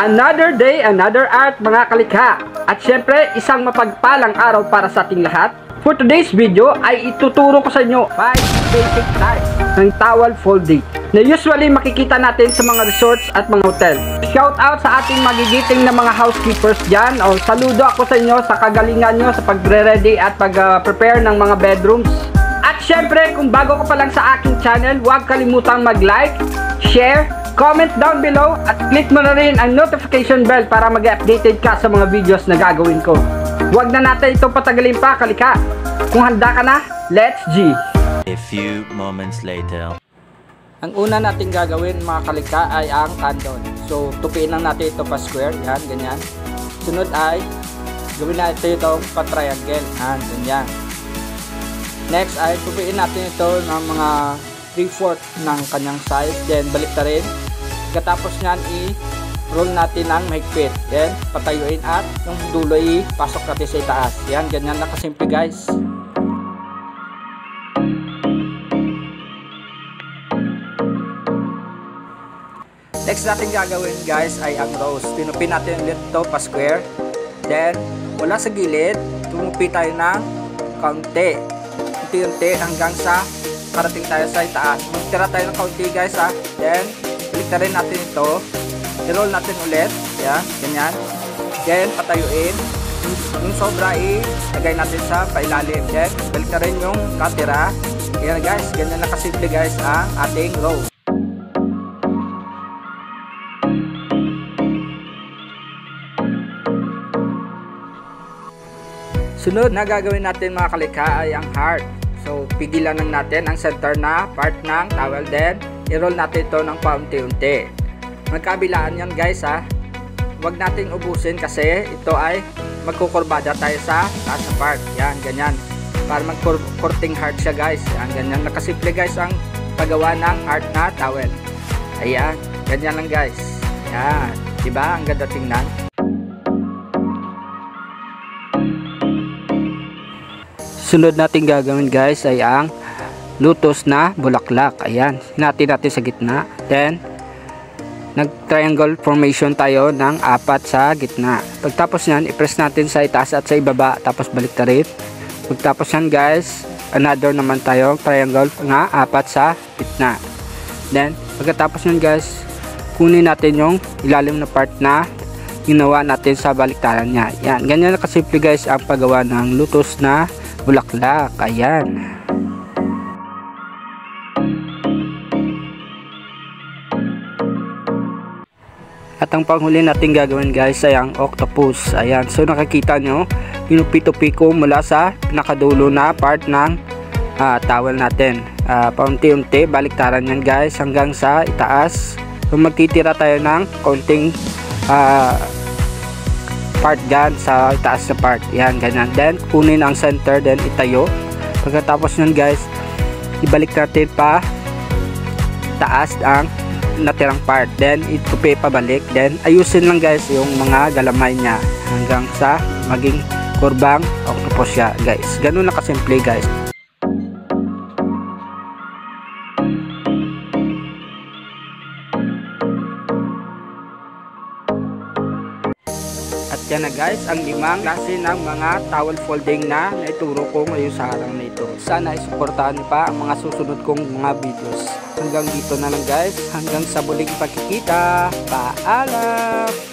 Another day, another art mga kalikha. At syempre, isang mapagpalang araw para sa ating lahat. For today's video ay ituturo ko sa inyo 5 basic types ng towel folding na usually makikita natin sa mga resorts at mga hotel. Shout out sa ating magigiting na mga housekeepers dyan. O saludo ako sa inyo sa kagalingan nyo sa pagre-ready at pag-prepare ng mga bedrooms. At syempre, kung bago ka pa lang sa aking channel, huwag kalimutang mag-like, share, comment down below at click mo na rin ang notification bell para mag-updated ka sa mga videos na gagawin ko. Huwag na natin ito patagalin pa, kalika. Kung handa ka na, let's G! A few moments later. Ang una natin gagawin mga kalika ay ang tandon. So, tupiin lang natin ito pa square. Yan, ganyan. Sunod ay, gawin natin itong pa-triangle. Yan, ganyan. Next ay, tupiin natin ito ng mga 3/4 ng kanyang size. Then, balik na rin. Katapos nyan, i-roll natin ng mahigpit. Then, patayuin at yung dulo i-pasok natin sa itaas. Yan, ganyan lang kasimple guys. Next natin gagawin guys ay ang rose. Tinupin natin ulit ito pa square. Then, mula sa gilid, tumupi tayo ng kaunti. Unti-unti hanggang sa parating tayo sa itaas. Magtira tayo ng kaunti guys ha. Then, balik na rin natin ito. I-roll natin ulit. Yan, ganyan. Then, patayuin. Yung sobra ilagay natin sa pailalim. Then, balik na rin yung katira. Yan guys, ganyan na kasimple guys ang ating rose. Sunod na gagawin natin mga kalikha ay ang heart. So, pigilan lang natin ang center na part ng towel. Then, i-roll natin ito ng paunti-unti. Magkabilaan yan guys ha. Huwag natin ubusin kasi ito ay magkukurbada tayo sa taas na part. Yan, ganyan. Para mag-courting heart siya guys. Yan, ganyan. Nakasimple guys ang paggawa ng heart na towel. Ayan, ganyan lang guys. Yan. Diba? Ang ganda tingnan. Sunod natin gagawin guys ay ang lutos na bulaklak. Ayan, natin sa gitna. Then, nag-triangle formation tayo ng 4 sa gitna. Pagtapos nyan, i-press natin sa itaas at sa ibaba. Tapos balik na rin. Pagtapos nyan guys, another naman tayo triangle nga 4 sa gitna. Then, pagkatapos nyan guys, kunin natin yung ilalim na part na ginawa natin sa baliktaran nya. Yan, ganyan na kasimple guys ang paggawa ng lutos na bulaklak. Ayan. At ang panghuli natin gagawin guys ay ang octopus. Ayan. So nakikita nyo, pinupi-tupi ko mula sa pinakadulo na part ng towel natin. Paunti-unti, baliktaran yan guys hanggang sa itaas. So magtitira tayo ng konting part dyan sa taas na part. Yan, ganyan. Then, kunin ang center, then itayo. Pagkatapos nun guys, ibalik natin pa taas ang natirang part. Then, itupi pabalik. Then, ayusin lang guys yung mga galamay niya hanggang sa maging kurbang octopus siya guys. Ganun na kasimple guys. At yan na guys, ang 5 klase ng mga towel folding na naituro ko ngayon sa araw na ito. Sana isuportahan niyo pa ang mga susunod kong mga videos. Hanggang dito na lang guys, hanggang sa muling pagkikita. Paalam!